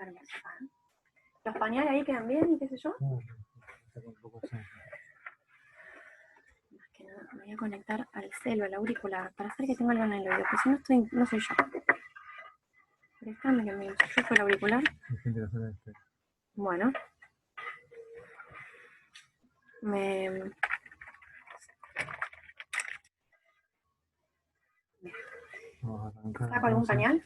hermoso. Los pañales ahí quedan bien y qué sé yo. Más que nada, me voy a conectar al celo, al auricular, para hacer que tenga algo en el oído, porque si no no soy yo. Préstame que me enchufo el auricular. Bueno. ¿Saco algún pañal?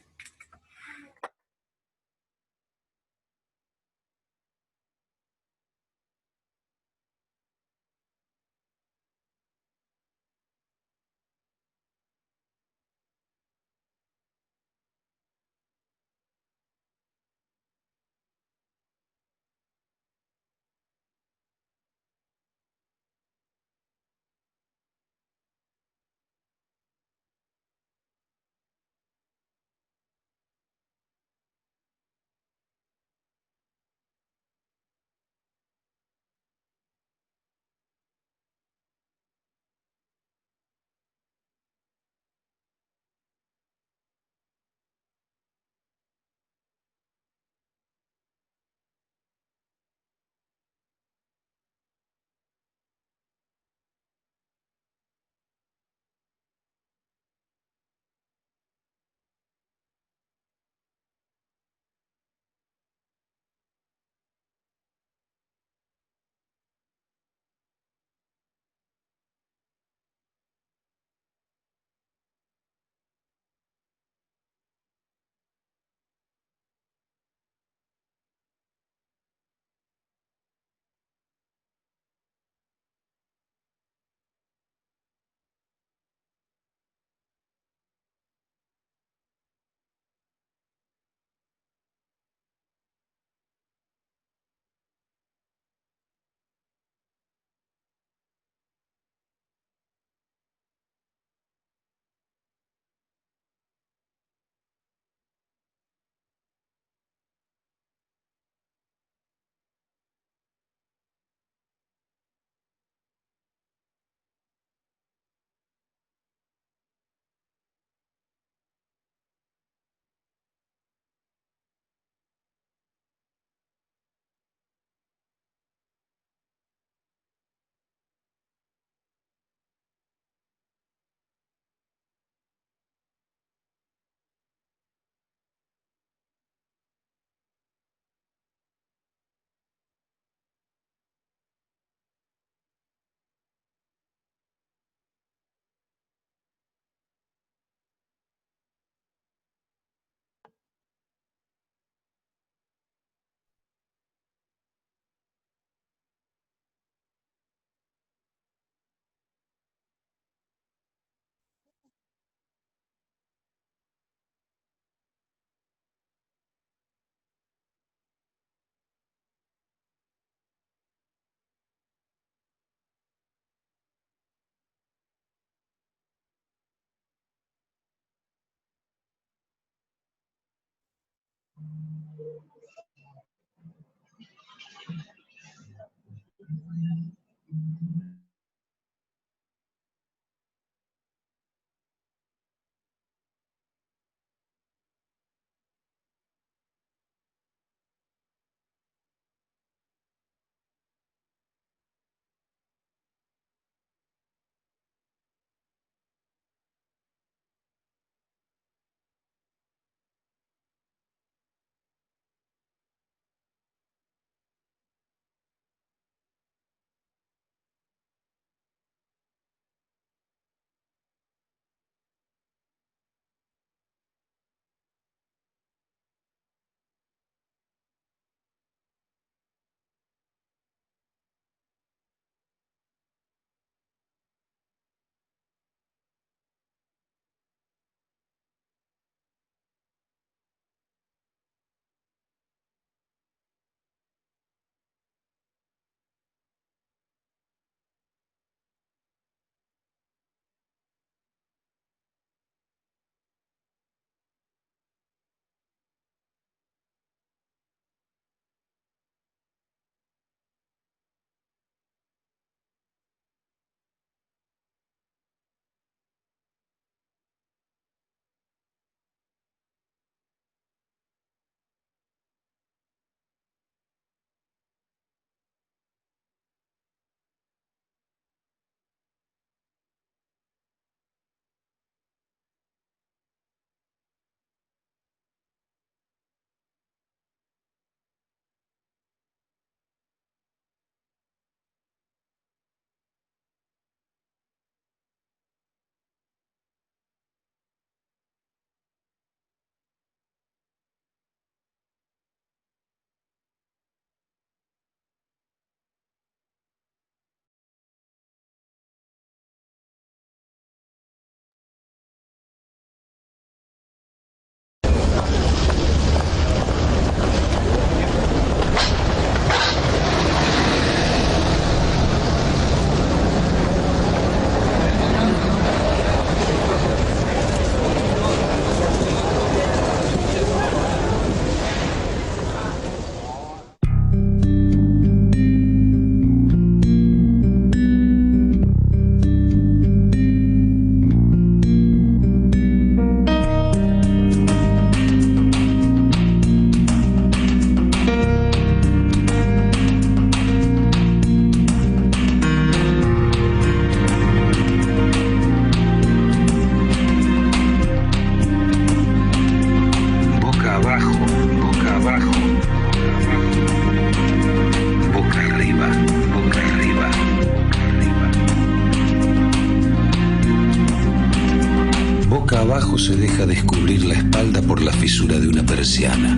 abajo se deja descubrir la espalda por la fisura de una persiana.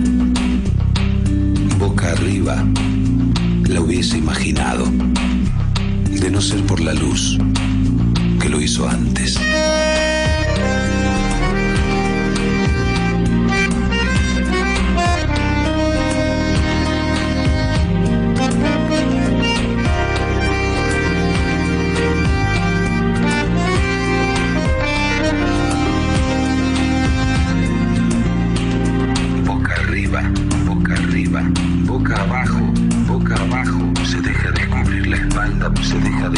Boca arriba, la hubiese imaginado, de no ser por la luz que lo hizo antes. Boca abajo, se deja descubrir la espalda, se deja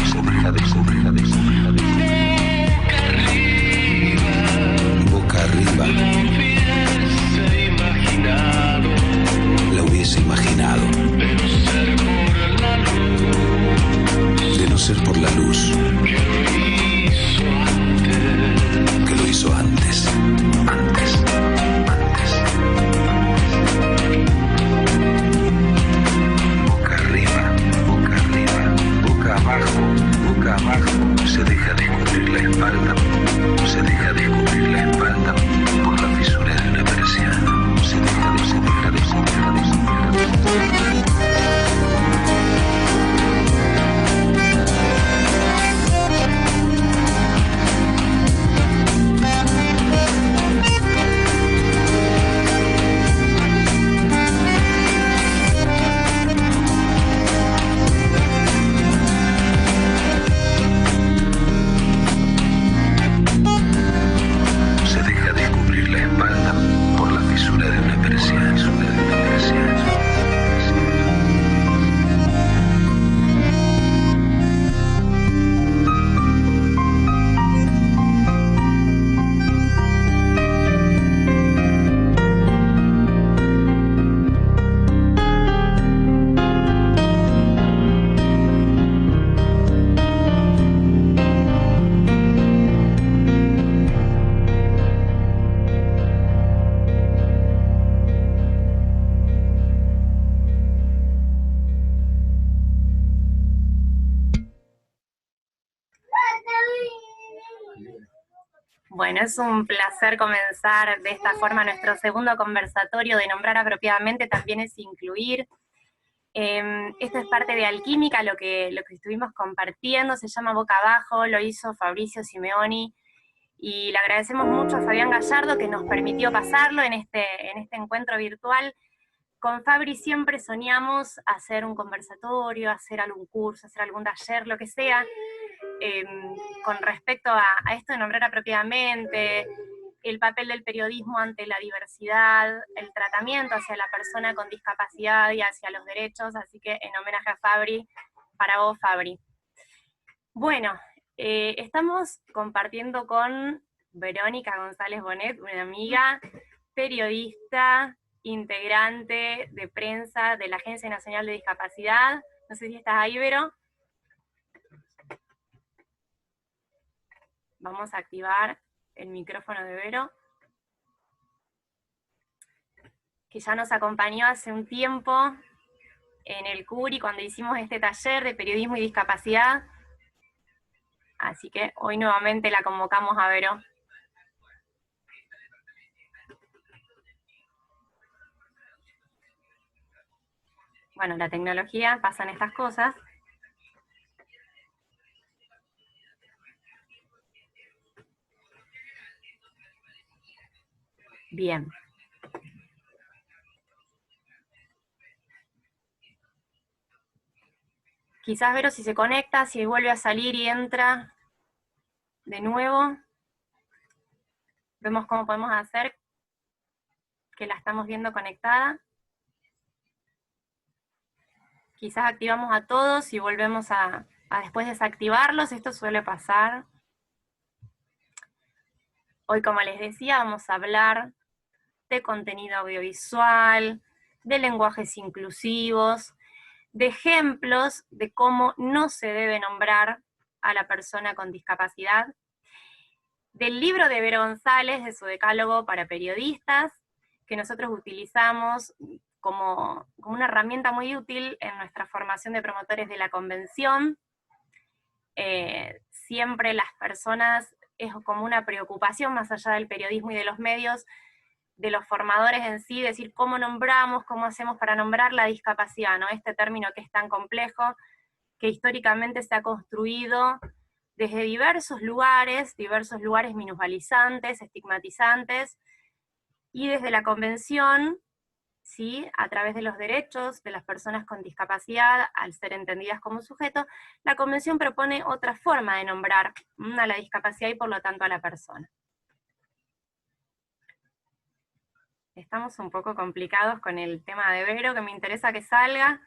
boca arriba, la hubiese imaginado, de no ser por la luz que lo hizo antes. Boca abajo, se deja descubrir la espalda, por la fisura de una persiana, se deja Bueno, es un placer comenzar de esta forma nuestro segundo conversatorio de nombrar apropiadamente también es incluir. Esto es parte de Alquímica, lo que estuvimos compartiendo, se llama Boca Abajo, lo hizo Fabricio Simeoni, y le agradecemos mucho a Fabián Gallardo que nos permitió pasarlo en este encuentro virtual. Con Fabri siempre soñamos hacer un conversatorio, hacer algún curso, hacer algún taller, lo que sea, con respecto a esto de nombrar apropiadamente, el papel del periodismo ante la diversidad, el tratamiento hacia la persona con discapacidad y hacia los derechos, así que en homenaje a Fabri, para vos Fabri. Bueno, estamos compartiendo con Verónica González Bonet, una amiga, periodista, integrante de prensa de la Agencia Nacional de Discapacidad. No sé si estás ahí, Vero. Vamos a activar el micrófono de Vero, que ya nos acompañó hace un tiempo en el CURI cuando hicimos este taller de periodismo y discapacidad. Así que hoy nuevamente la convocamos a Vero. Bueno, la tecnología, pasan estas cosas. Bien. Quizás Vero si se conecta, si vuelve a salir y entra de nuevo, vemos cómo podemos hacer que la estamos viendo conectada. Quizás activamos a todos y volvemos a después desactivarlos, esto suele pasar. Hoy, como les decía, vamos a hablar de contenido audiovisual, de lenguajes inclusivos, de ejemplos de cómo no se debe nombrar a la persona con discapacidad, del libro de Vero González, de su decálogo para periodistas, que nosotros utilizamos como una herramienta muy útil en nuestra formación de promotores de la convención. Siempre las personas es como una preocupación más allá del periodismo y de los medios, de los formadores en sí, decir cómo nombramos, cómo hacemos para nombrar la discapacidad, ¿no? Este término que es tan complejo, que históricamente se ha construido desde diversos lugares minusvalizantes, estigmatizantes, y desde la Convención, ¿sí?, a través de los derechos de las personas con discapacidad, al ser entendidas como sujeto, la Convención propone otra forma de nombrar a la discapacidad y por lo tanto a la persona. Estamos un poco complicados con el tema de Vero, que me interesa que salga.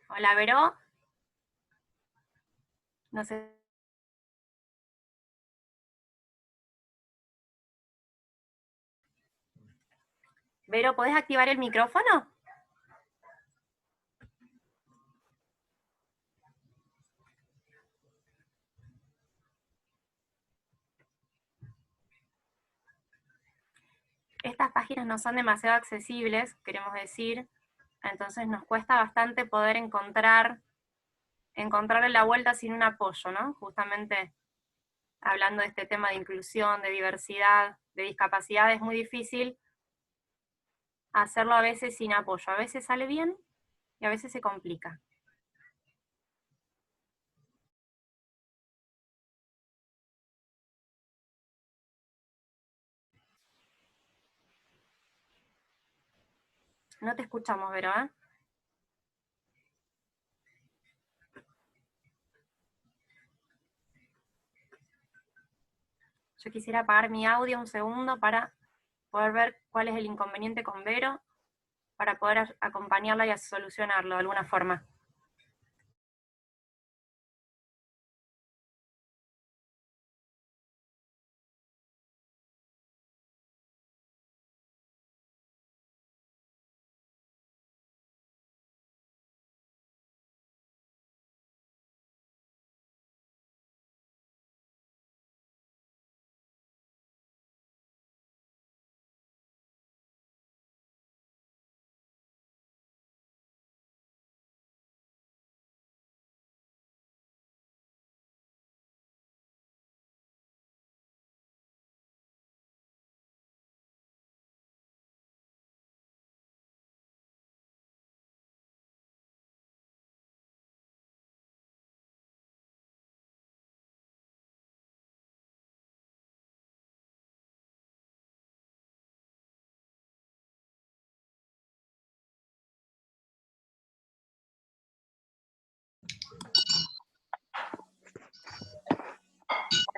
Hola, Vero. No sé. Vero, ¿podés activar el micrófono? Estas páginas no son demasiado accesibles, queremos decir, entonces nos cuesta bastante poder encontrarle la vuelta sin un apoyo, ¿no? Justamente hablando de este tema de inclusión, de diversidad, de discapacidad, es muy difícil hacerlo a veces sin apoyo. A veces sale bien y a veces se complica. No te escuchamos, Vero, ¿eh? Yo quisiera apagar mi audio un segundo para poder ver cuál es el inconveniente con Vero, para poder acompañarla y solucionarlo de alguna forma.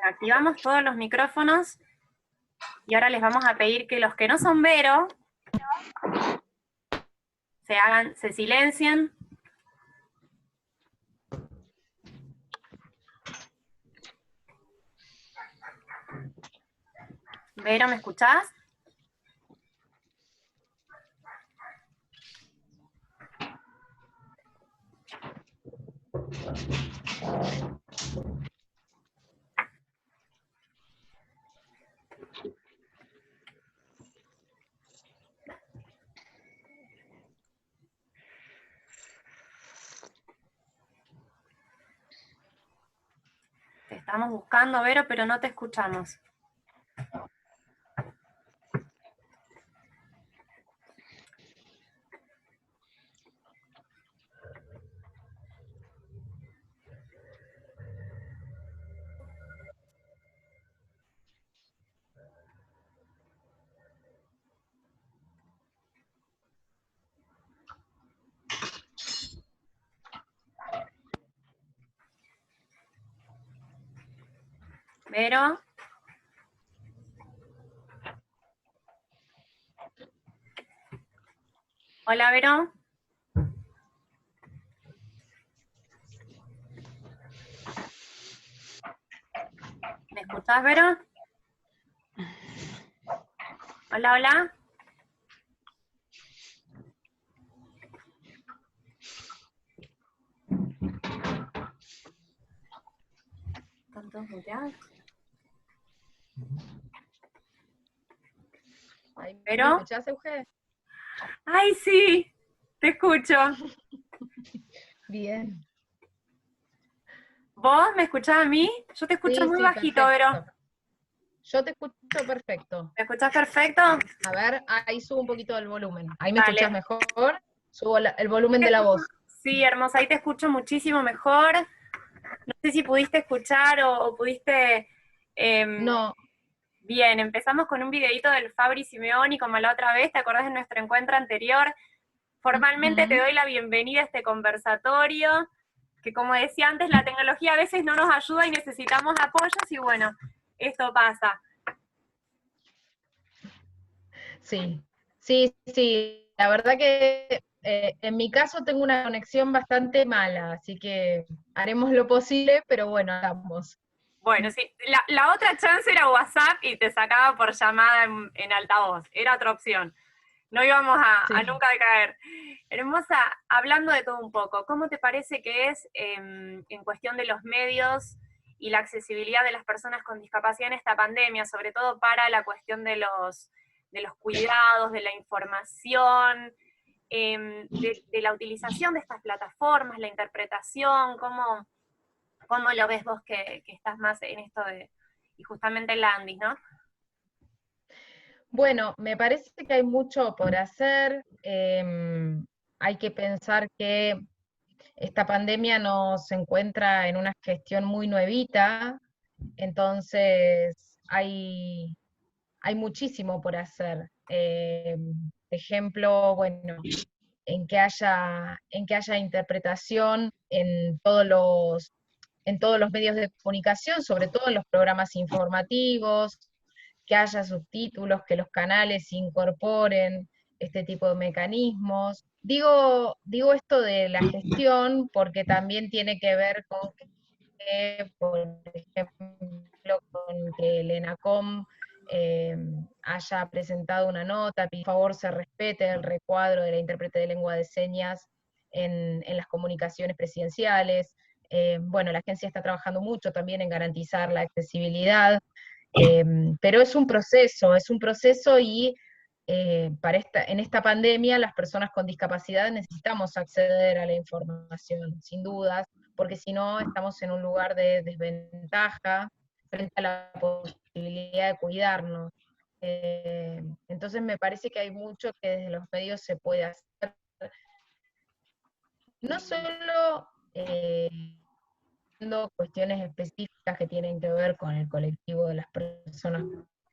Activamos todos los micrófonos y ahora les vamos a pedir que los que no son Vero se silencien. Vero, ¿me escuchás? Te estamos buscando, Vero, pero no te escuchamos. Vero. Hola, Vero. ¿Me escuchás, Vero? Hola, hola. ¿Están todos muteados? ¿Me ¿Vero? escuchás, Euge? ¡Ay, sí! Te escucho. Bien. ¿Vos me escuchás a mí? Yo te escucho Sí, muy sí, bajito, perfecto. Vero. Yo te escucho perfecto. ¿Me escuchás perfecto? A ver, ahí subo un poquito el volumen. ¿Ahí me escuchás Dale. mejor? Subo el Ahí volumen te de la escucho. voz. Sí, hermosa, ahí te escucho muchísimo mejor. No sé si pudiste escuchar o pudiste... em, No. bien, empezamos con un videíto del Fabri Simeoni como la otra vez, ¿te acordás de nuestro encuentro anterior? Formalmente te Ujú. doy la bienvenida a este conversatorio, que como decía antes, la tecnología a veces no nos ayuda y necesitamos apoyos y bueno, esto pasa. Sí, sí, sí. La verdad que en mi caso tengo una conexión bastante mala, así que haremos lo posible, pero bueno, hagamos. Bueno, sí, la otra chance era WhatsApp y te sacaba por llamada en altavoz, era otra opción. No íbamos a Sí. nunca decaer. Hermosa, hablando de todo un poco, ¿cómo te parece que es en cuestión de los medios y la accesibilidad de las personas con discapacidad en esta pandemia, sobre todo para la cuestión de los cuidados, de la información, de la utilización de estas plataformas, la interpretación? ¿Cómo lo ves vos que estás más en esto de, y justamente en la Andis, ¿no? Bueno, me parece que hay mucho por hacer. Hay que pensar que esta pandemia nos encuentra en una gestión muy nuevita, entonces hay muchísimo por hacer. Por ejemplo, bueno, en que haya interpretación en todos los medios de comunicación, sobre todo en los programas informativos, que haya subtítulos, que los canales incorporen este tipo de mecanismos. Digo esto de la gestión porque también tiene que ver con que, por ejemplo, con que el ENACOM eh, haya presentado una nota, por favor se respete el recuadro de la intérprete de lengua de señas en las comunicaciones presidenciales. Bueno, la agencia está trabajando mucho también en garantizar la accesibilidad, pero es un proceso y en esta pandemia las personas con discapacidad necesitamos acceder a la información, sin dudas, porque si no estamos en un lugar de desventaja frente a la posibilidad de cuidarnos. Entonces me parece que hay mucho que desde los medios se puede hacer, no solo cuestiones específicas que tienen que ver con el colectivo de las personas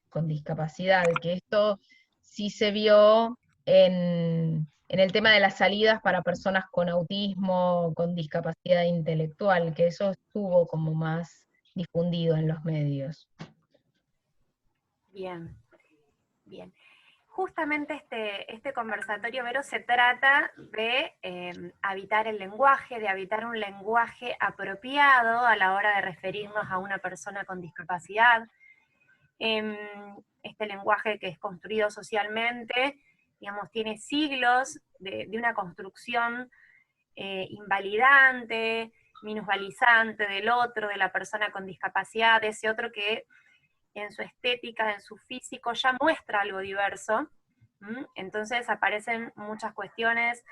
con discapacidad, que esto sí se vio en el tema de las salidas para personas con autismo, con discapacidad intelectual, que eso estuvo como más difundido en los medios. Bien, bien. Justamente este conversatorio, Vero, se trata de habitar el lenguaje, de habitar un lenguaje apropiado a la hora de referirnos a una persona con discapacidad. Em, este lenguaje que es construido socialmente, digamos, tiene siglos de una construcción invalidante, minusvalizante del otro, de la persona con discapacidad, de ese otro que en su estética, en su físico, ya muestra algo diverso. Entonces aparecen muchas cuestiones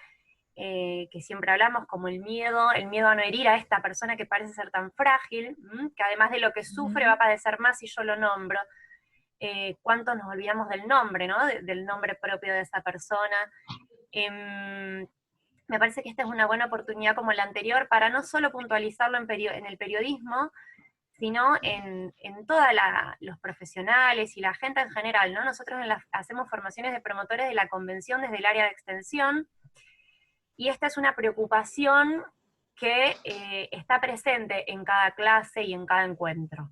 que siempre hablamos, como el miedo a no herir a esta persona que parece ser tan frágil, que además de lo que sufre va a padecer más si yo lo nombro. ¿Cuánto nos olvidamos del nombre, ¿no? Del nombre propio de esa persona? Me parece que esta es una buena oportunidad como la anterior para no solo puntualizarlo en el periodismo, sino en todos los profesionales y la gente en general, ¿no? Nosotros hacemos formaciones de promotores de la convención desde el área de extensión, y esta es una preocupación que está presente en cada clase y en cada encuentro.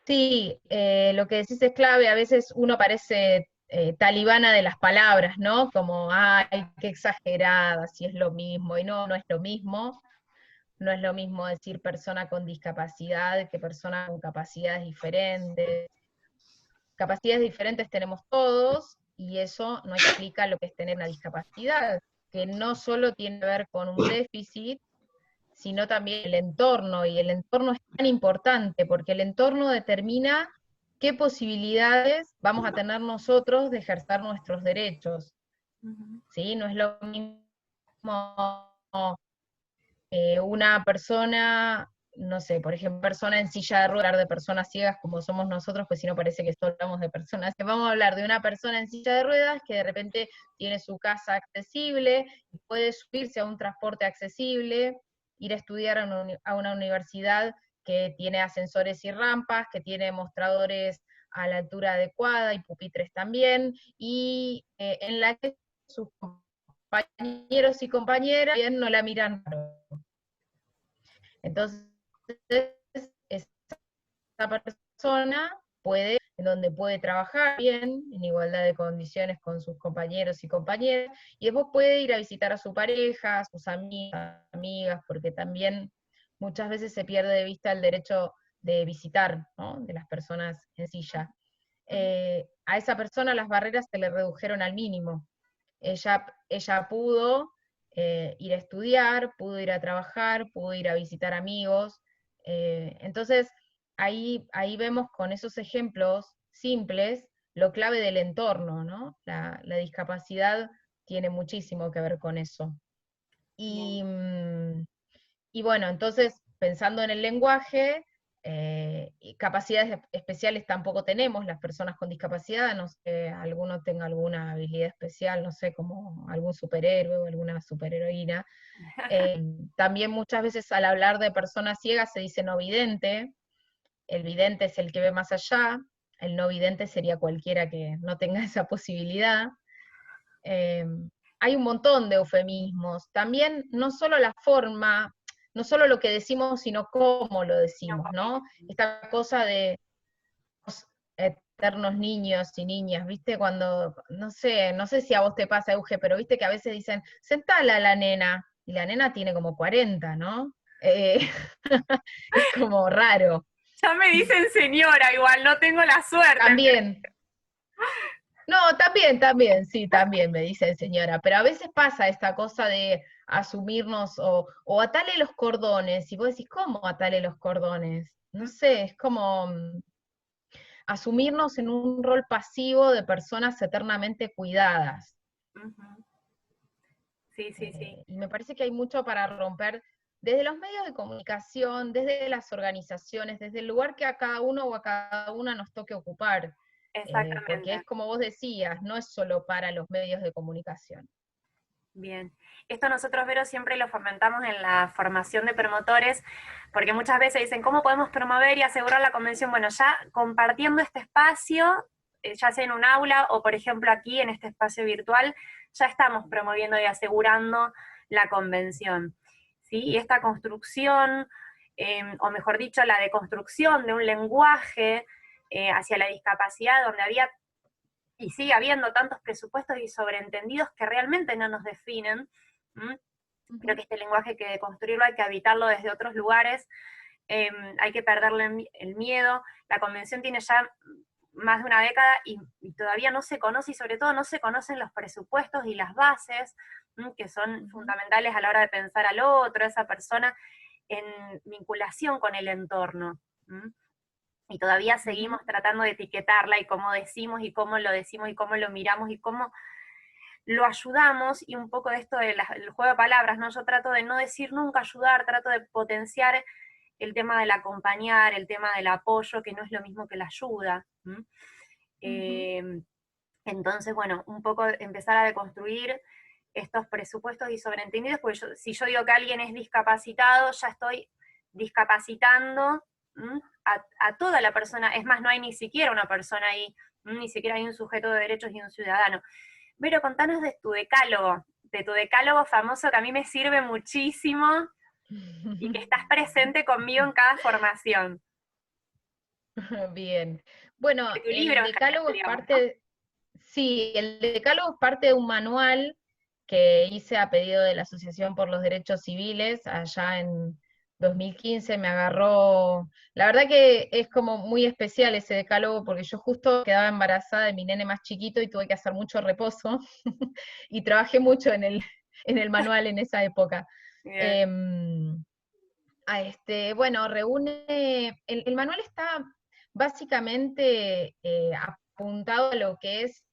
Sí, lo que decís es clave, a veces uno parece talibana de las palabras, ¿no? Como, ay, qué exagerada, si es lo mismo, y no, no es lo mismo. No es lo mismo decir persona con discapacidad que persona con capacidades diferentes. Capacidades diferentes tenemos todos, y eso no explica lo que es tener una discapacidad, que no solo tiene que ver con un déficit, sino también el entorno, y el entorno es tan importante, porque el entorno determina qué posibilidades vamos a tener nosotros de ejercer nuestros derechos. ¿sí? No es lo mismo una persona, no sé, por ejemplo, persona en silla de ruedas, hablar de personas ciegas como somos nosotros, pues si no parece que solo hablamos de personas. Vamos a hablar de una persona en silla de ruedas que de repente tiene su casa accesible, y puede subirse a un transporte accesible, ir a estudiar a una universidad que tiene ascensores y rampas, que tiene mostradores a la altura adecuada y pupitres también, y en la que sus compañeros y compañeras bien no la miran raro. Entonces, esa persona puede, en donde puede trabajar bien, en igualdad de condiciones con sus compañeros y compañeras, y después puede ir a visitar a su pareja, a sus amigas, porque también muchas veces se pierde de vista el derecho de visitar, ¿no? De las personas en silla. A esa persona las barreras se le redujeron al mínimo. Ella pudo ir a estudiar, pudo ir a trabajar, pudo ir a visitar amigos. Entonces, ahí vemos con esos ejemplos simples lo clave del entorno, ¿no? La discapacidad tiene muchísimo que ver con eso. Y, y bueno, entonces, pensando en el lenguaje, y capacidades especiales tampoco tenemos las personas con discapacidad, no sé, alguno tenga alguna habilidad especial, no sé, como algún superhéroe o alguna superheroína. También muchas veces al hablar de personas ciegas se dice no vidente, el vidente es el que ve más allá, el no vidente sería cualquiera que no tenga esa posibilidad. Eh, Hay un montón de eufemismos. También no solo la forma, no solo lo que decimos, sino cómo lo decimos, ¿no? Esta cosa de los eternos niños y niñas, ¿viste? Cuando, no sé si a vos te pasa, Euge, pero viste que a veces dicen, sentala a la nena, y la nena tiene como 40, ¿no? Es como raro. Ya me dicen señora, igual, no tengo la suerte. También, no, también, sí, también me dicen señora, pero a veces pasa esta cosa de asumirnos o atale los cordones, y vos decís, ¿cómo atale los cordones? No sé, es como asumirnos en un rol pasivo de personas eternamente cuidadas. Ujú. Sí, sí, sí. Y me parece que hay mucho para romper desde los medios de comunicación, desde las organizaciones, desde el lugar que a cada uno o a cada una nos toque ocupar, porque Exactamente. es como vos decías, no es solo para los medios de comunicación. Bien. Esto nosotros, Vero, siempre lo fomentamos en la formación de promotores, porque muchas veces dicen, ¿cómo podemos promover y asegurar la convención? Bueno, ya compartiendo este espacio, ya sea en un aula o, por ejemplo, aquí en este espacio virtual, ya estamos promoviendo y asegurando la convención. ¿Sí? Y esta construcción, o mejor dicho, la deconstrucción de un lenguaje hacia la discapacidad, donde había y sigue habiendo tantos presupuestos y sobreentendidos que realmente no nos definen. Creo que este lenguaje hay que deconstruirlo, hay que habitarlo desde otros lugares, hay que perderle el miedo. La convención tiene ya más de una década y todavía no se conoce, y sobre todo no se conocen los presupuestos y las bases, que son fundamentales a la hora de pensar al otro, a esa persona, en vinculación con el entorno. Y todavía seguimos tratando de etiquetarla y cómo decimos y cómo lo miramos y cómo lo ayudamos, y un poco de esto del juego de palabras, ¿no? Yo trato de no decir nunca ayudar, trato de potenciar el tema del acompañar, el tema del apoyo, que no es lo mismo que la ayuda. Entonces, bueno, un poco empezar a deconstruir estos presupuestos y sobreentendidos, porque si yo digo que alguien es discapacitado, ya estoy discapacitando a toda la persona. Es más, no hay ni siquiera una persona ahí, ni siquiera hay un sujeto de derechos y un ciudadano. Pero contanos de tu decálogo famoso, que a mí me sirve muchísimo y que estás presente conmigo en cada formación. Bien. Bueno, De tu libro el en general, decálogo es digamos, ¿no? parte, sí, el decálogo es parte de un manual que hice a pedido de la Asociación por los Derechos Civiles allá en 2015. Me agarró, la verdad que es como muy especial ese decálogo porque yo justo quedaba embarazada de mi nene más chiquito y tuve que hacer mucho reposo y trabajé mucho en el manual en esa época. Bien. Em, bueno, reúne, el manual está básicamente apuntado a lo que es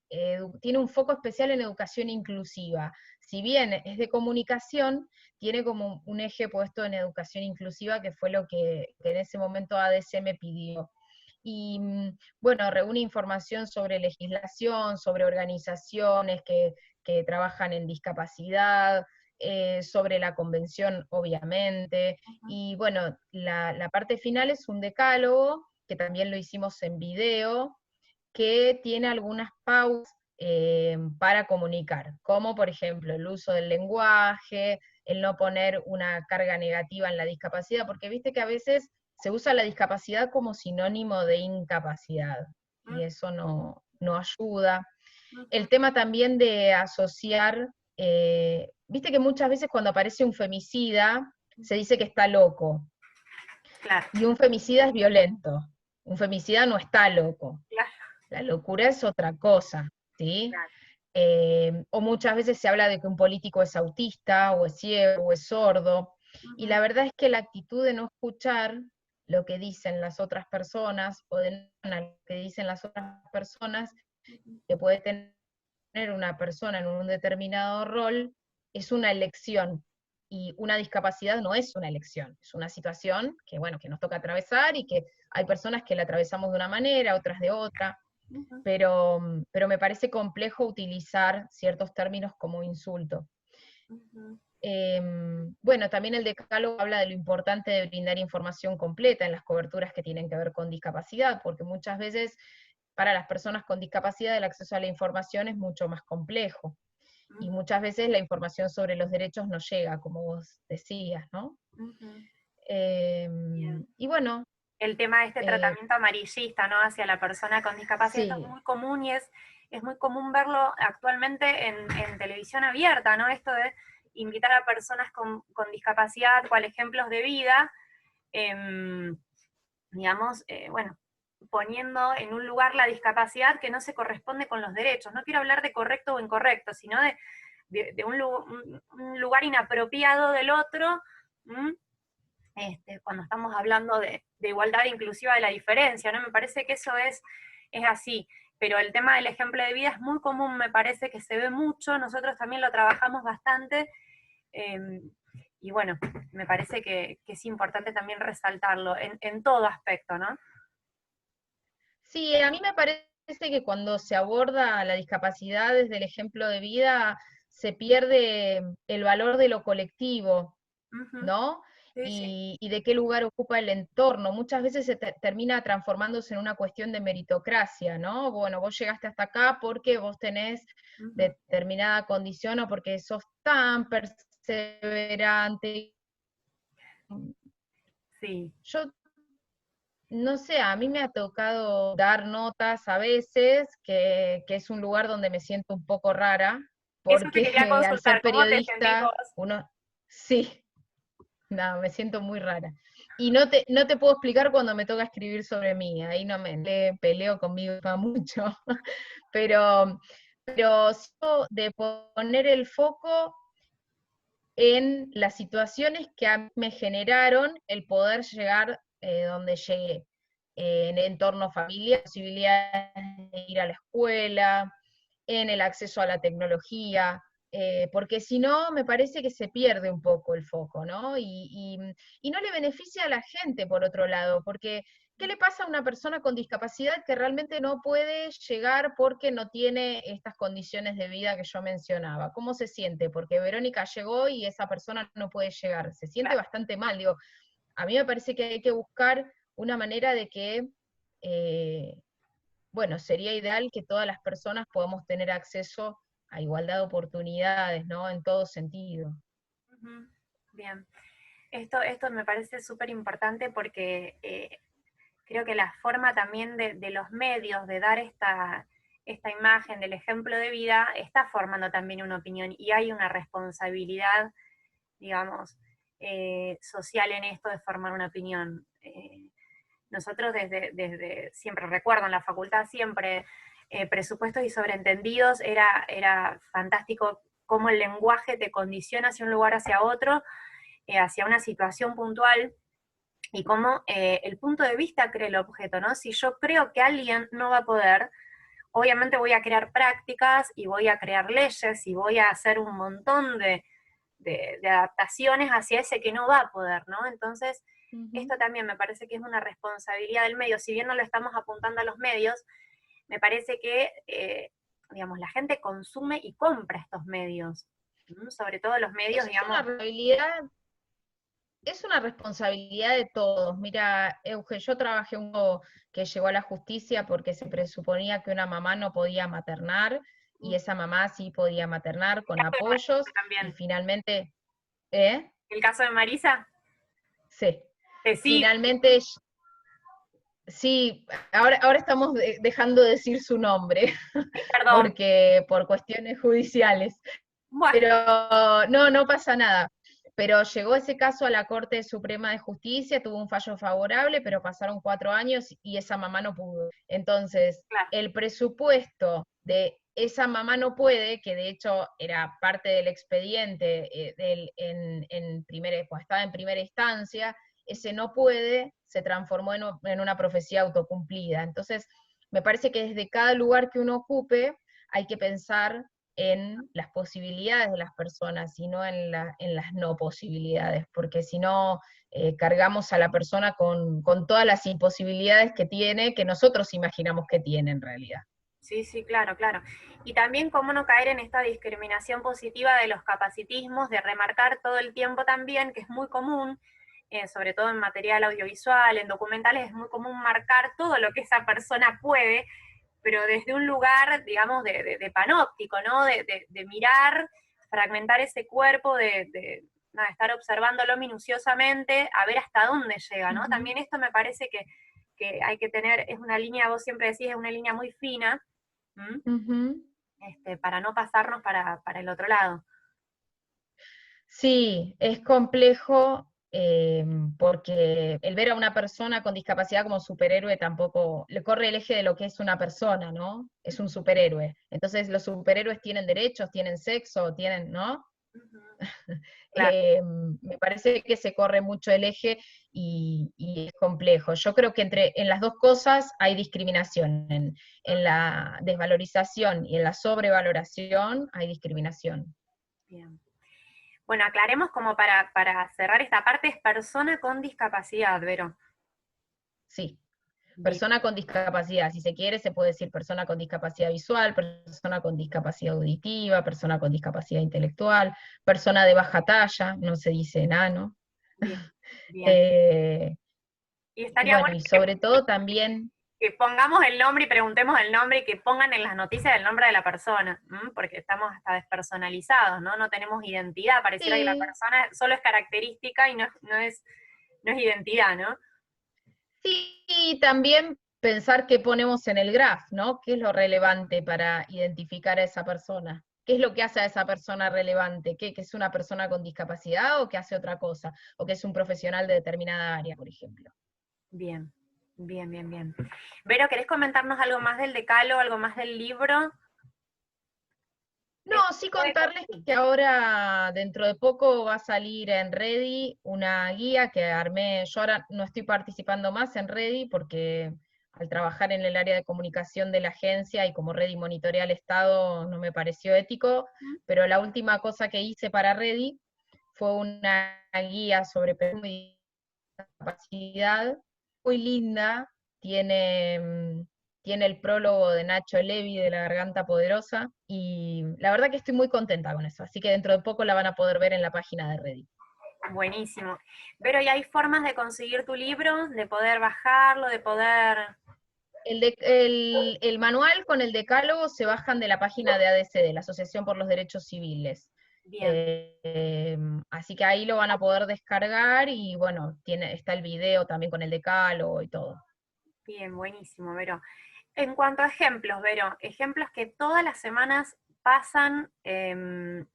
tiene un foco especial en educación inclusiva. Si bien es de comunicación, tiene como un eje puesto en educación inclusiva, que fue lo que en ese momento ADC me pidió. Y bueno, reúne información sobre legislación, sobre organizaciones que trabajan en discapacidad, sobre la convención, obviamente, y bueno, la parte final es un decálogo, que también lo hicimos en video, que tiene algunas pautas para comunicar, como por ejemplo el uso del lenguaje, el no poner una carga negativa en la discapacidad, porque viste que a veces se usa la discapacidad como sinónimo de incapacidad, y eso no ayuda. El tema también de asociar, viste que muchas veces cuando aparece un femicida, se dice que está loco, Claro, y un femicida es violento, un femicida no está loco. claro, La locura es otra cosa, ¿sí? claro. O muchas veces se habla de que un político es autista, o es ciego, o es sordo, y la verdad es que la actitud de no escuchar lo que dicen las otras personas, o de no lo que dicen las otras personas, que puede tener una persona en un determinado rol, es una elección, y una discapacidad no es una elección, es una situación que, bueno, que nos toca atravesar, y que hay personas que la atravesamos de una manera, otras de otra, pero me parece complejo utilizar ciertos términos como insulto. Bueno, también el decálogo habla de lo importante de brindar información completa en las coberturas que tienen que ver con discapacidad, porque muchas veces para las personas con discapacidad el acceso a la información es mucho más complejo, y muchas veces la información sobre los derechos no llega, como vos decías, ¿no? Bien. Y bueno, El tema de este tratamiento amarillista, ¿no? Hacia la persona con discapacidad, esto sí, es muy común, y es muy común verlo actualmente en televisión abierta, ¿no? Esto de invitar a personas con discapacidad cual ejemplos de vida, digamos, bueno, poniendo en un lugar la discapacidad que no se corresponde con los derechos. No quiero hablar de correcto o incorrecto, sino de un lugar inapropiado del otro, cuando estamos hablando de igualdad inclusiva de la diferencia, ¿no? Me parece que eso es así. Pero el tema del ejemplo de vida es muy común, me parece que se ve mucho, nosotros también lo trabajamos bastante, y bueno, me parece que es importante también resaltarlo en todo aspecto, ¿no? sí, a mí me parece que cuando se aborda la discapacidad desde el ejemplo de vida, se pierde el valor de lo colectivo, Ujú. ¿no? Sí, sí. Y de qué lugar ocupa el entorno. Muchas veces se termina transformándose en una cuestión de meritocracia, ¿no? Bueno, vos llegaste hasta acá porque vos tenés Ujú. determinada condición, o porque sos tan perseverante. Sí. Yo no sé, a mí me ha tocado dar notas a veces, que es un lugar donde me siento un poco rara, Eso te porque quería al ser consultar, ¿cómo te sentís periodista, vos? uno, sí, no, me siento muy rara. Y no te puedo explicar cuando me toca escribir sobre mí, ahí no me peleo conmigo misma mucho, pero, pero sí de poner el foco en las situaciones que a mí me generaron el poder llegar donde llegué, en el entorno familiar, posibilidades de ir a la escuela, en el acceso a la tecnología, porque si no, me parece que se pierde un poco el foco, ¿no? Y no le beneficia a la gente, por otro lado, porque ¿qué le pasa a una persona con discapacidad que realmente no puede llegar porque no tiene estas condiciones de vida que yo mencionaba? ¿Cómo se siente? Porque Verónica llegó y esa persona no puede llegar. Se siente Claro. bastante mal. Digo, a mí me parece que hay que buscar una manera de que, eh, bueno, sería ideal que todas las personas podamos tener acceso a igualdad de oportunidades, ¿no? En todo sentido. Ujú. Bien. Esto me parece súper importante porque creo que la forma también de los medios de dar esta imagen del ejemplo de vida está formando también una opinión, y hay una responsabilidad, digamos, social en esto de formar una opinión. Nosotros siempre recuerdo en la facultad, siempre presupuestos y sobreentendidos, era fantástico cómo el lenguaje te condiciona hacia un lugar, hacia otro, hacia una situación puntual, y cómo el punto de vista crea el objeto, ¿no? Si yo creo que alguien no va a poder, obviamente voy a crear prácticas y voy a crear leyes y voy a hacer un montón de adaptaciones hacia ese que no va a poder, ¿no? Entonces, esto también me parece que es una responsabilidad del medio, si bien no lo estamos apuntando a los medios, me parece que, digamos, la gente consume y compra estos medios, sobre todo los medios, Eso digamos. es una responsabilidad de todos. Mira, Euge, yo trabajé uno que llegó a la justicia porque se presuponía que una mamá no podía maternar, y esa mamá sí podía maternar con El caso de Marisa apoyos, y también. finalmente, ¿eh? El caso de Marisa, Sí, sí, finalmente, sí, ahora estamos dejando de decir su nombre, perdón. porque por cuestiones judiciales. Bueno, Pero no pasa nada. Pero llegó ese caso a la Corte Suprema de Justicia, tuvo un fallo favorable, pero pasaron 4 años y esa mamá no pudo. Entonces, claro. el presupuesto de esa mamá no puede, que de hecho era parte del expediente cuando estaba en primera instancia, ese no puede se transformó en una profecía autocumplida. Entonces, me parece que desde cada lugar que uno ocupe hay que pensar en las posibilidades de las personas y no en las no posibilidades, porque si no cargamos a la persona con todas las imposibilidades que tiene, que nosotros imaginamos que tiene en realidad. Sí, sí, claro, claro. Y también cómo no caer en esta discriminación positiva de los capacitismos, de remarcar todo el tiempo también, que es muy común, sobre todo en material audiovisual, en documentales, es muy común marcar todo lo que esa persona puede, pero desde un lugar, digamos, de panóptico, ¿no? De mirar, fragmentar ese cuerpo, nada, estar observándolo minuciosamente, a ver hasta dónde llega, ¿no? También esto me parece que hay que tener, es una línea, vos siempre decís, es una línea muy fina, para no pasarnos para el otro lado. Sí, es complejo porque el ver a una persona con discapacidad como superhéroe tampoco le corre el eje de lo que es una persona, ¿no? Es un superhéroe. Entonces los superhéroes tienen derechos, tienen sexo, tienen, ¿no? Claro. Me parece que se corre mucho el eje y es complejo. Yo creo que en las dos cosas hay discriminación, en la desvalorización y en la sobrevaloración hay discriminación. Bien. Bueno, aclaremos como para cerrar esta parte, es persona con discapacidad, Vero. Sí. Bien, Persona con discapacidad, si se quiere, se puede decir persona con discapacidad visual, persona con discapacidad auditiva, persona con discapacidad intelectual, persona de baja talla, no se dice enano. bien, bien. Eh, Y y estaría bueno, bueno y sobre todo también, que pongamos el nombre y preguntemos el nombre y que pongan en las noticias el nombre de la persona, porque estamos hasta despersonalizados, ¿no? No tenemos identidad, pareciera que la sí, persona solo es característica y no es identidad, ¿no? sí, y también pensar qué ponemos en el graph, ¿no? ¿Qué es lo relevante para identificar a esa persona? ¿Qué es lo que hace a esa persona relevante? ¿Que es una persona con discapacidad o que hace otra cosa? ¿O que es un profesional de determinada área, por ejemplo? Bien, bien, bien, bien. Vero, ¿querés comentarnos algo más del decálogo, algo más del libro? No, sí contarles que ahora dentro de poco va a salir en Ready una guía que armé. Yo ahora no estoy participando más en Ready porque al trabajar en el área de comunicación de la agencia y como Ready monitorea el Estado no me pareció ético, pero la última cosa que hice para Ready fue una guía sobre periodismo y discapacidad muy linda, tiene el prólogo de Nacho Levi de La Garganta Poderosa, y la verdad que estoy muy contenta con eso, así que dentro de poco la van a poder ver en la página de Reddit. Buenísimo. Vero, ¿y hay formas de conseguir tu libro? ¿De poder bajarlo, de poder...? El manual con el decálogo se bajan de la página de ADC, de la Asociación por los Derechos Civiles. Bien, Así que ahí lo van a poder descargar y bueno, está el video también con el decálogo y todo. bien, buenísimo, Vero. En cuanto a ejemplos, Vero, ejemplos que todas las semanas pasan en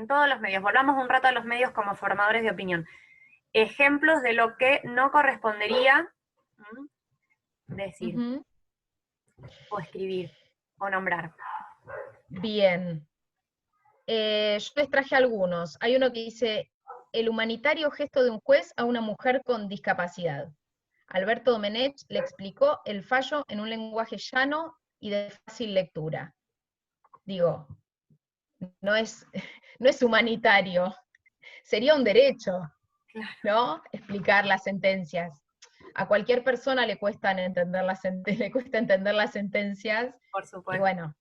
todos los medios. Volvamos un rato a los medios como formadores de opinión. Ejemplos de lo que no correspondería decir, Ujú. o escribir, o nombrar. Bien. Yo les traje algunos. Hay uno que dice, el humanitario gesto de un juez a una mujer con discapacidad. Alberto Domenech le explicó el fallo en un lenguaje llano y de fácil lectura. Digo, no es, no es humanitario, sería un derecho, ¿no? Explicar las sentencias. A cualquier persona le cuesta entender le cuesta entender las sentencias, Por y supuesto. bueno,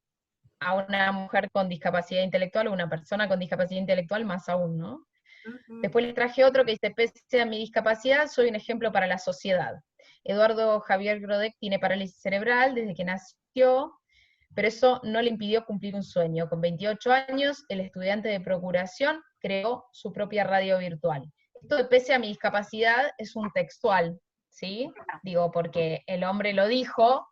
a una mujer con discapacidad intelectual o una persona con discapacidad intelectual más aún, ¿no? Ujú. Después les traje otro que dice, pese a mi discapacidad, soy un ejemplo para la sociedad. Eduardo Javier Grodek tiene parálisis cerebral desde que nació, pero eso no le impidió cumplir un sueño. Con 28 años, el estudiante de procuración creó su propia radio virtual. Esto de pese a mi discapacidad es un textual, ¿sí? Digo, porque el hombre lo dijo,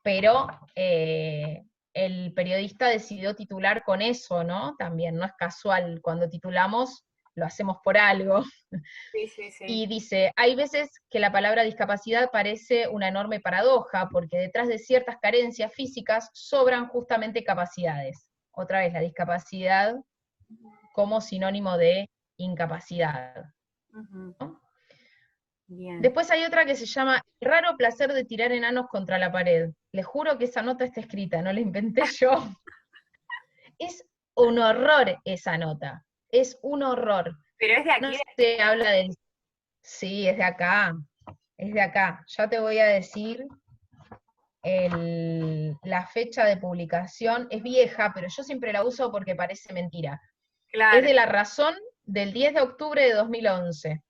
pero el periodista decidió titular con eso, ¿no? También, no es casual, cuando titulamos lo hacemos por algo. Sí, sí, sí. Y dice, hay veces que la palabra discapacidad parece una enorme paradoja, porque detrás de ciertas carencias físicas sobran justamente capacidades. Otra vez, la discapacidad como sinónimo de incapacidad. Ujú. ¿No? Bien. Después hay otra que se llama El raro placer de tirar enanos contra la pared. Les juro que esa nota está escrita, no la inventé yo. Es un horror esa nota, es un horror. Pero es de No aquí, se habla del... Sí, es de acá, es de acá. Ya te voy a decir la fecha de publicación. Es vieja, pero yo siempre la uso porque parece mentira. Es claro. de La Razón del 10 de octubre de 2011.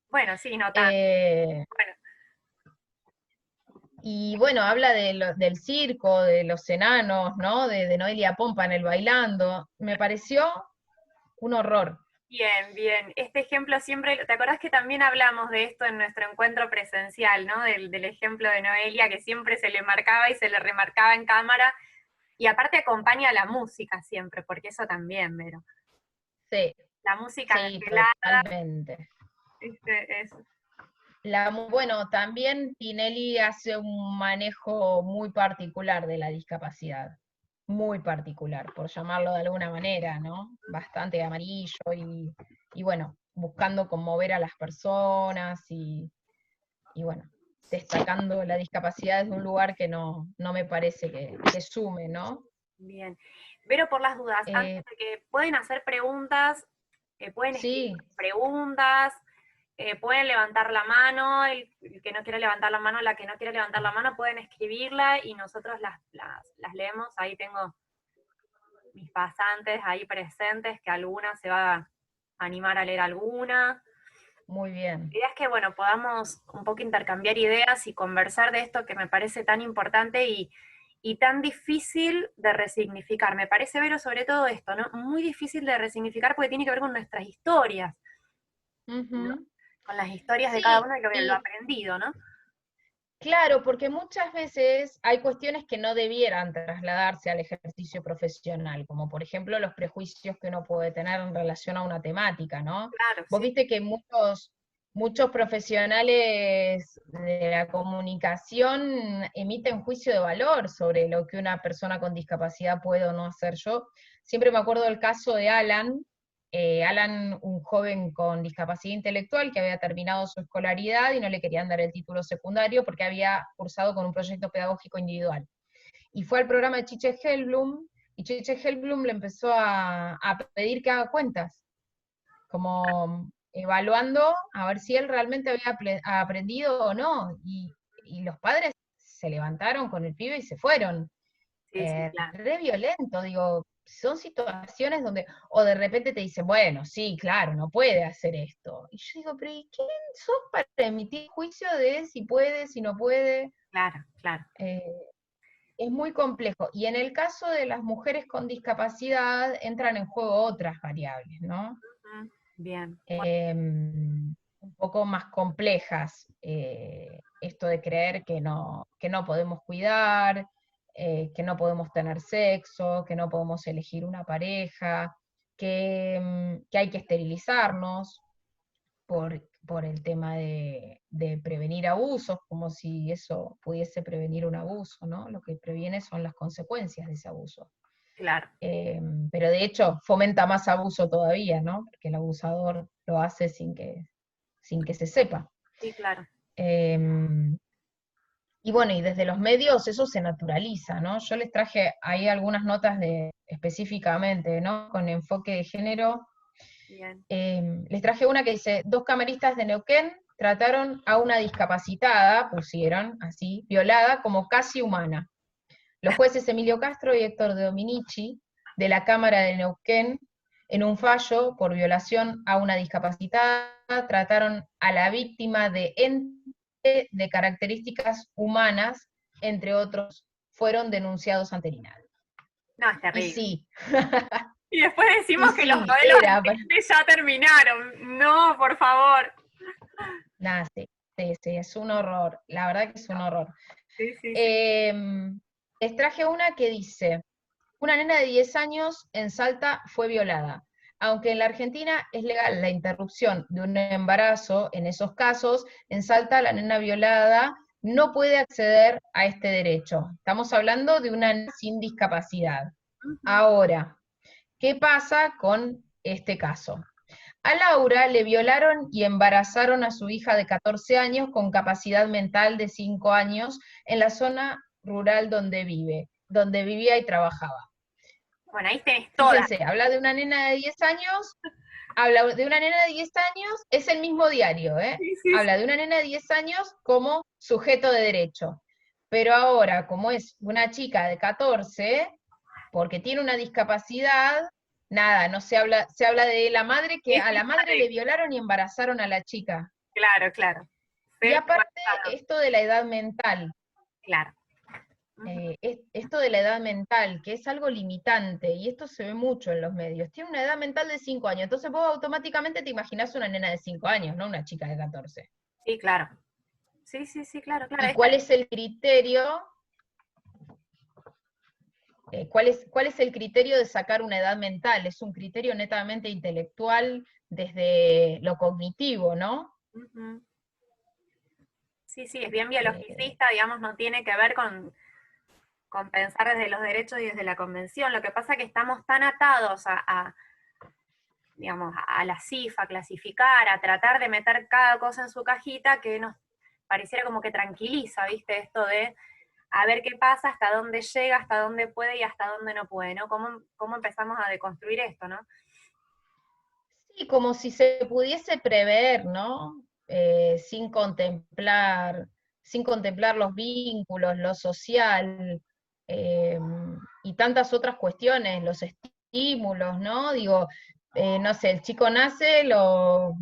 Bueno, sí, no tanto. Eh, Bueno, y bueno, habla del circo, de los enanos, ¿no? De Noelia Pompa en el bailando. Me pareció un horror. bien, bien. Este ejemplo siempre, ¿te acordás que también hablamos de esto en nuestro encuentro presencial, ¿no? Del ejemplo de Noelia, que siempre se le marcaba y se le remarcaba en cámara, y aparte acompaña la música siempre, porque eso también, Vero. Sí, La música sí, desvelada, totalmente. es, Bueno, también Tinelli hace un manejo muy particular de la discapacidad, muy particular, por llamarlo de alguna manera, ¿no? Bastante amarillo y bueno, buscando conmover a las personas y bueno, destacando la discapacidad desde un lugar que no me parece que sume, ¿no? bien. Pero por las dudas, antes Eh, de que pueden hacer preguntas, pueden escribir sí, preguntas, pueden levantar la mano, el que no quiera levantar la mano, la que no quiera levantar la mano, pueden escribirla y nosotros las leemos. Ahí tengo mis pasantes ahí presentes, que alguna se va a animar a leer alguna. muy La bien. idea es que, bueno, podamos un poco intercambiar ideas y conversar de esto que me parece tan importante y tan difícil de resignificar. Me parece, Vero, sobre todo esto, ¿no? Muy difícil de resignificar porque tiene que ver con nuestras historias, ¿no? Ujú. Con las historias de cada Sí, uno y lo y aprendido, ¿no? claro, porque muchas veces hay cuestiones que no debieran trasladarse al ejercicio profesional, como por ejemplo los prejuicios que uno puede tener en relación a una temática, ¿no? Claro, Vos sí, viste que muchos profesionales de la comunicación emiten juicio de valor sobre lo que una persona con discapacidad puede o no hacer. Yo siempre me acuerdo del caso de Alan, Alan, un joven con discapacidad intelectual que había terminado su escolaridad y no le querían dar el título secundario porque había cursado con un proyecto pedagógico individual. Y fue al programa de Chiche Hellblum, y Chiche Hellblum le empezó a pedir que haga cuentas, como evaluando a ver si él realmente había aprendido o no. Y los padres se levantaron con el pibe y se fueron. sí, sí, claro. Re violento, digo, son situaciones donde, o de repente te dicen, bueno, sí, claro, no puede hacer esto. Y yo digo, pero ¿y quién sos para emitir juicio de si puede, si no puede? Claro, claro. Eh, es muy complejo. Y en el caso de las mujeres con discapacidad entran en juego otras variables, ¿no? Mm, bien. Bueno, Un poco más complejas. Esto de creer que no podemos cuidar, que no podemos tener sexo, que no podemos elegir una pareja, que hay que esterilizarnos por el tema de prevenir abusos, como si eso pudiese prevenir un abuso, ¿no? Lo que previene son las consecuencias de ese abuso. claro. Pero de hecho fomenta más abuso todavía, ¿no? Porque el abusador lo hace sin que se sepa. Sí, claro. Eh, Y bueno, y desde los medios eso se naturaliza, ¿no? Yo les traje ahí algunas notas específicamente, ¿no? Con enfoque de género. Bien. Les traje una que dice, 2 camaristas de Neuquén trataron a una discapacitada, pusieron así, violada como casi humana. Los jueces Emilio Castro y Héctor de Dominici, de la Cámara de Neuquén, en un fallo por violación a una discapacitada, trataron a la víctima de ente de características humanas, entre otros, fueron denunciados ante el INADI. No, es Y terrible. sí, Y después decimos y que los sí, modelos era, de ya terminaron. No, por favor. nada, sí, es un horror, la verdad que es un horror. Sí, sí, sí. Les traje una que dice, una nena de 10 años en Salta fue violada. Aunque en la Argentina es legal la interrupción de un embarazo, en esos casos, en Salta la nena violada no puede acceder a este derecho. Estamos hablando de una nena sin discapacidad. Ahora, ¿qué pasa con este caso? A Laura le violaron y embarazaron a su hija de 14 años con capacidad mental de 5 años en la zona rural donde vivía y trabajaba. Bueno, ahí tenés todas. Fíjense, habla de una nena de 10 años, habla de una nena de 10 años, es el mismo diario, ¿eh? Sí, sí, Habla de una nena de 10 años como sujeto de derecho. Pero ahora, como es una chica de 14, porque tiene una discapacidad, nada, no se habla de la madre, que es a la hija madre de- le violaron y embarazaron a la chica. Claro, claro. Y aparte, Pasado. esto de la edad mental, Claro. esto de la edad mental, que es algo limitante, y esto se ve mucho en los medios, tiene una edad mental de 5 años, entonces vos automáticamente te imaginás una nena de 5 años, no una chica de 14. Sí, claro. Sí, sí, sí, claro, claro. ¿Y cuál es el criterio? ¿Cuál es el criterio de sacar una edad mental? Es un criterio netamente intelectual desde lo cognitivo, ¿no? Ujú. Sí, sí, es bien Eh, biologicista, digamos, no tiene que ver con pensar desde los derechos y desde la convención. Lo que pasa es que estamos tan atados digamos, a la cifra, a clasificar, a tratar de meter cada cosa en su cajita, que nos pareciera como que tranquiliza, ¿viste? Esto de a ver qué pasa, hasta dónde llega, hasta dónde puede y hasta dónde no puede, ¿no? ¿Cómo empezamos a deconstruir esto, ¿no? sí, como si se pudiese prever, ¿no? Sin contemplar los vínculos, lo social, eh, y tantas otras cuestiones, los estímulos, ¿no? Digo, no sé, el chico nace, lo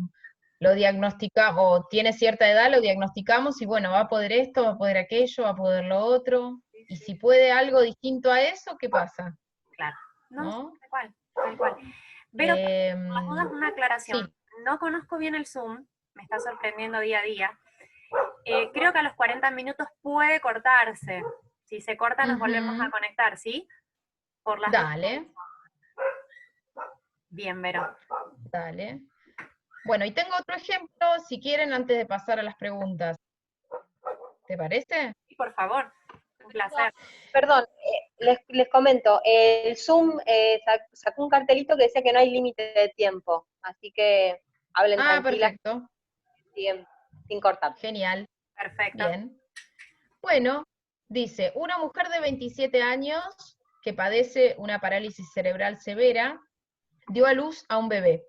diagnosticamos, o tiene cierta edad, lo diagnosticamos y bueno, va a poder esto, va a poder aquello, va a poder lo otro. Sí, Y sí, si puede algo distinto a eso, ¿qué pasa? claro. No, sí, ¿No? tal cual, tal cual. Pero, por las dudas, Em, una aclaración. sí. No conozco bien el Zoom, me está sorprendiendo día a día. Creo que a los 40 minutos puede cortarse. Si se corta, nos volvemos a Ujú. conectar, ¿sí? Por las dudas. Dale, Bien, Vero. dale. Bueno, y tengo otro ejemplo, si quieren, antes de pasar a las preguntas. ¿Te parece? Sí, por favor, un placer. Perdón, les comento, el Zoom sacó un cartelito que decía que no hay límite de tiempo, así que hablen Ah, tranquilas, perfecto. siguen sin cortar. Genial. Perfecto. Bien. Bueno, dice, una mujer de 27 años que padece una parálisis cerebral severa dio a luz a un bebé.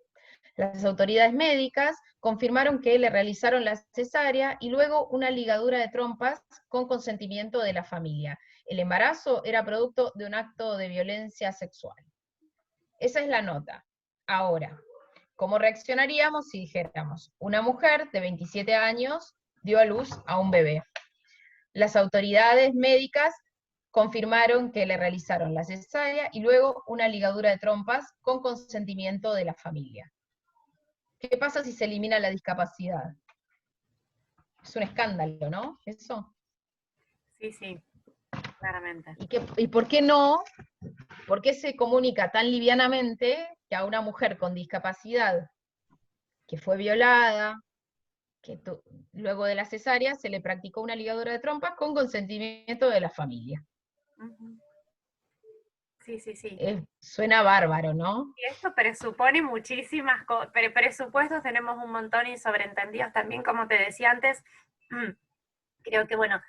Las autoridades médicas confirmaron que le realizaron la cesárea y luego una ligadura de trompas con consentimiento de la familia. El embarazo era producto de un acto de violencia sexual. Esa es la nota. Ahora, ¿cómo reaccionaríamos si dijéramos, una mujer de 27 años dio a luz a un bebé? Las autoridades médicas confirmaron que le realizaron la cesárea y luego una ligadura de trompas con consentimiento de la familia. ¿Qué pasa si se elimina la discapacidad? Es un escándalo, ¿no? Eso. Sí, sí, claramente. ¿Y por qué no? ¿Por qué se comunica tan livianamente que a una mujer con discapacidad que fue violada, luego de la cesárea se le practicó una ligadura de trompas con consentimiento de la familia? Ujú. Sí, sí, sí. Suena bárbaro, ¿no? Y esto presupone muchísimas cosas, presupuestos tenemos un montón y sobreentendidos también, como te decía antes. Creo que, bueno,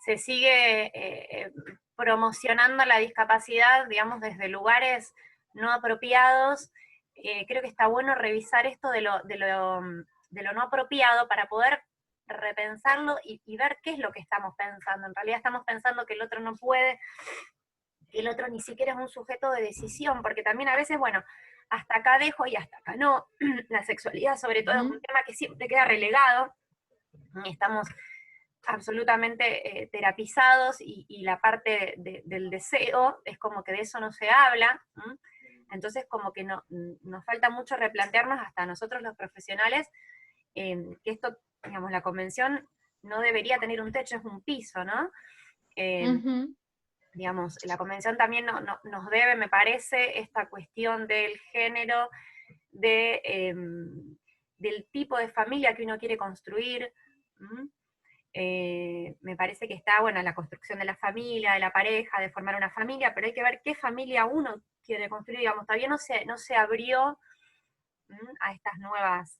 se sigue promocionando la discapacidad, digamos, desde lugares no apropiados. Creo que está bueno revisar esto de lo no apropiado para poder repensarlo y ver qué es lo que estamos pensando. En realidad estamos pensando que el otro no puede, que el otro ni siquiera es un sujeto de decisión, porque también a veces, bueno, hasta acá dejo y hasta acá no. La sexualidad sobre todo es un tema que siempre queda relegado. Estamos absolutamente terapizados y la parte del deseo es como que de eso no se habla. Entonces como que nos falta mucho replantearnos hasta nosotros los profesionales que esto, digamos, la convención no debería tener un techo, es un piso, ¿no? Digamos, la convención también nos debe, me parece, esta cuestión del género, del tipo de familia que uno quiere construir. Me parece que está, bueno, la construcción de la familia, de la pareja, de formar una familia, pero hay que ver qué familia uno quiere construir, digamos, todavía no se abrió a estas nuevas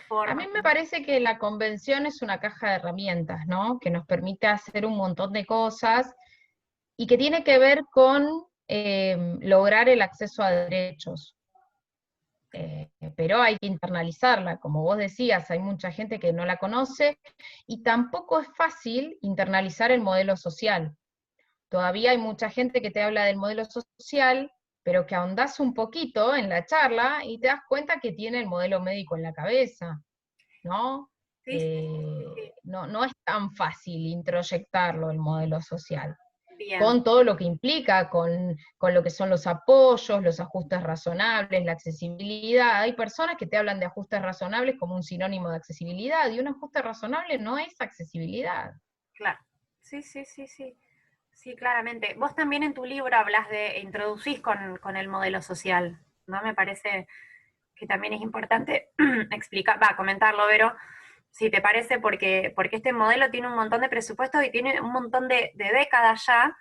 formas. A mí me parece que la convención es una caja de herramientas, ¿no? Que nos permite hacer un montón de cosas y que tiene que ver con lograr el acceso a derechos. Pero hay que internalizarla, como vos decías, hay mucha gente que no la conoce, y tampoco es fácil internalizar el modelo social. Todavía hay mucha gente que te habla del modelo social, pero que ahondás un poquito en la charla y te das cuenta que tiene el modelo médico en la cabeza, ¿no? Sí. No es tan fácil introyectarlo el modelo social. Bien. Con todo lo que implica, con lo que son los apoyos, los ajustes razonables, la accesibilidad. Hay personas que te hablan de ajustes razonables como un sinónimo de accesibilidad, y un ajuste razonable no es accesibilidad. Claro, sí. Sí, claramente. Vos también en tu libro hablas introducís con el modelo social, ¿no? Me parece que también es importante comentarlo, Vero, si te parece, porque este modelo tiene un montón de presupuestos y tiene un montón de décadas ya,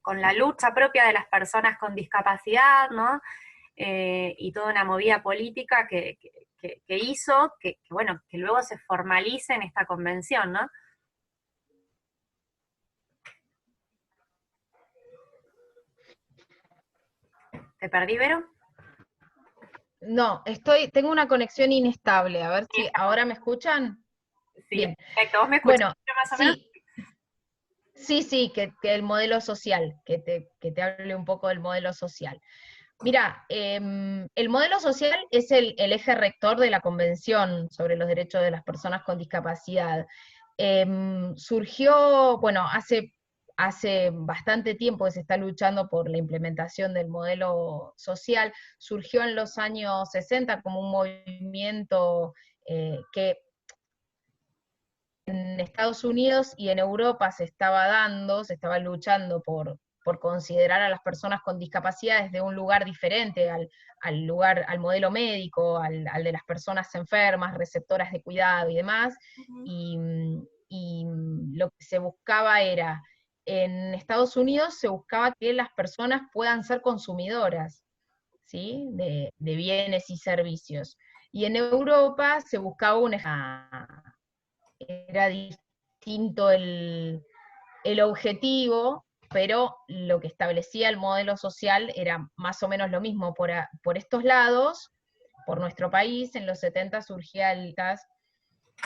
con la lucha propia de las personas con discapacidad, ¿no? Y toda una movida política que hizo bueno, que luego se formalice en esta convención, ¿no? ¿Te perdí, Vero? No, tengo una conexión inestable, a ver si ahora me escuchan. Sí, bien. Perfecto. ¿Vos me escuchás Bueno, más o menos? Sí, que el modelo social, que te hable un poco del modelo social. Mira, el modelo social es el eje rector de la Convención sobre los Derechos de las Personas con Discapacidad. Surgió, bueno, hace bastante tiempo que se está luchando por la implementación del modelo social. Surgió en los años 60 como un movimiento que en Estados Unidos y en Europa se estaba luchando por considerar a las personas con discapacidad desde un lugar diferente al modelo médico, al de las personas enfermas, receptoras de cuidado y demás, y lo que se buscaba era, en Estados Unidos se buscaba que las personas puedan ser consumidoras, ¿sí? de bienes y servicios, y en Europa se buscaba era distinto el objetivo, pero lo que establecía el modelo social era más o menos lo mismo. Por estos lados, por nuestro país, en los 70 surgía el TAS,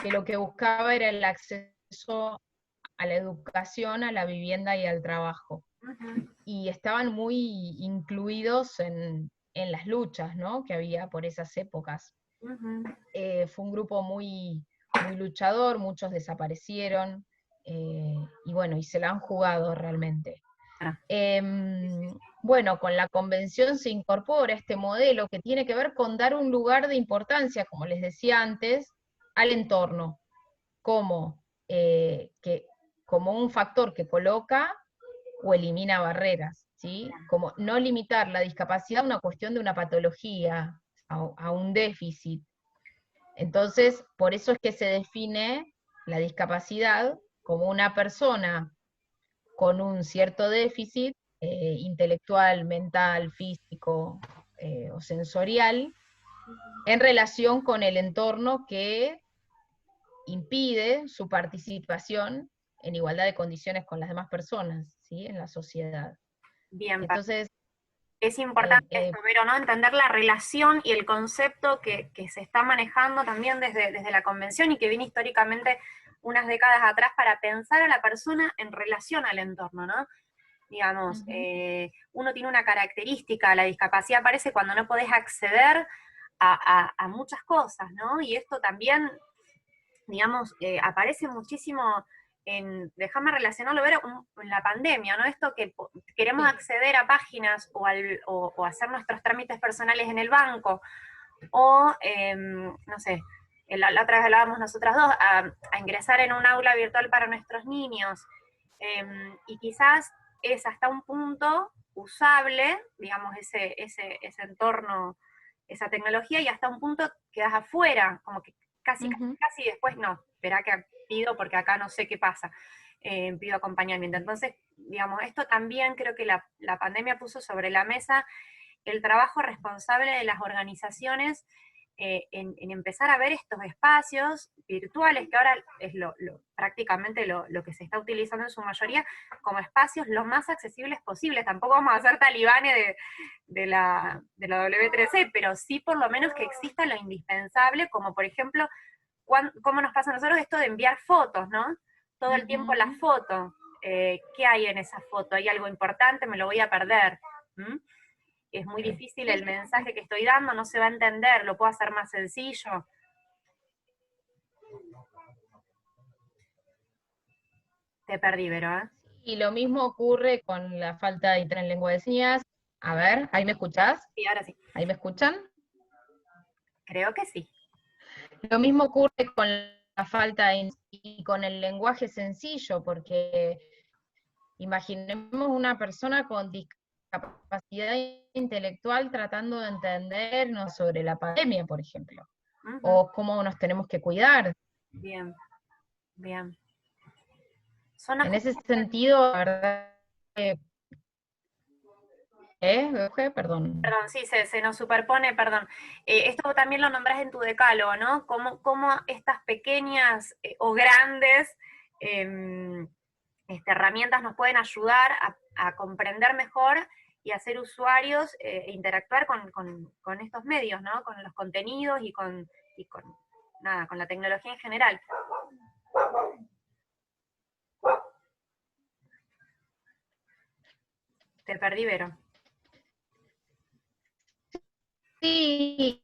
que lo que buscaba era el acceso a la educación, a la vivienda y al trabajo. Y estaban muy incluidos en las luchas, ¿no?, que había por esas épocas. Fue un grupo muy luchador, muchos desaparecieron, y bueno, y se la han jugado realmente. Bueno, con la convención se incorpora este modelo que tiene que ver con dar un lugar de importancia, como les decía antes, al entorno, como un factor que coloca o elimina barreras, ¿sí? Como no limitar la discapacidad a una cuestión de una patología, a un déficit. Entonces, por eso es que se define la discapacidad como una persona con un cierto déficit intelectual, mental, físico o sensorial, en relación con el entorno que impide su participación en igualdad de condiciones con las demás personas, ¿sí? En la sociedad. Bien, Entonces, es importante eh, esto, pero ¿no? Entender la relación y el concepto que se está manejando también desde la convención y que viene históricamente unas décadas atrás para pensar a la persona en relación al entorno, ¿no? Digamos, uno tiene una característica, la discapacidad aparece cuando no podés acceder a muchas cosas, ¿no? Y esto también, digamos, aparece muchísimo déjame relacionarlo, ver en la pandemia, ¿no? Esto que queremos acceder a páginas o hacer nuestros trámites personales en el banco, o, no sé, la otra vez hablábamos nosotras dos, a ingresar en un aula virtual para nuestros niños, y quizás es hasta un punto usable, digamos, ese entorno, esa tecnología, y hasta un punto quedas afuera, como que casi después no, espera que pido porque acá no sé qué pasa, pido acompañamiento. Entonces, digamos, esto también creo que la pandemia puso sobre la mesa el trabajo responsable de las organizaciones en empezar a ver estos espacios virtuales, que ahora es prácticamente lo que se está utilizando en su mayoría, como espacios lo más accesibles posibles. Tampoco vamos a ser talibanes de la W3C, pero sí por lo menos que exista lo indispensable, como por ejemplo, cómo nos pasa a nosotros esto de enviar fotos, ¿no? Todo el tiempo la foto. ¿Qué hay en esa foto? ¿Hay algo importante? ¿Me lo voy a perder? Es muy difícil el mensaje que estoy dando, no se va a entender, lo puedo hacer más sencillo. Te perdí, Vero, ¿eh? Y lo mismo ocurre con la falta de internet en lengua de señas. A ver, ¿ahí me escuchás? Sí, ahora sí. ¿Ahí me escuchan? Creo que sí. Lo mismo ocurre con la falta y con el lenguaje sencillo, porque imaginemos una persona con discapacidad intelectual tratando de entendernos sobre la pandemia, por ejemplo, o cómo nos tenemos que cuidar. Bien, bien. En ese sentido, la verdad, perdón. Perdón, sí, se nos superpone, perdón. Esto también lo nombras en tu decálogo, ¿no? Cómo estas pequeñas o grandes herramientas nos pueden ayudar a comprender mejor y a ser usuarios e interactuar con estos medios, ¿no? Con los contenidos y con la tecnología en general. Te perdí, Vero. Sí,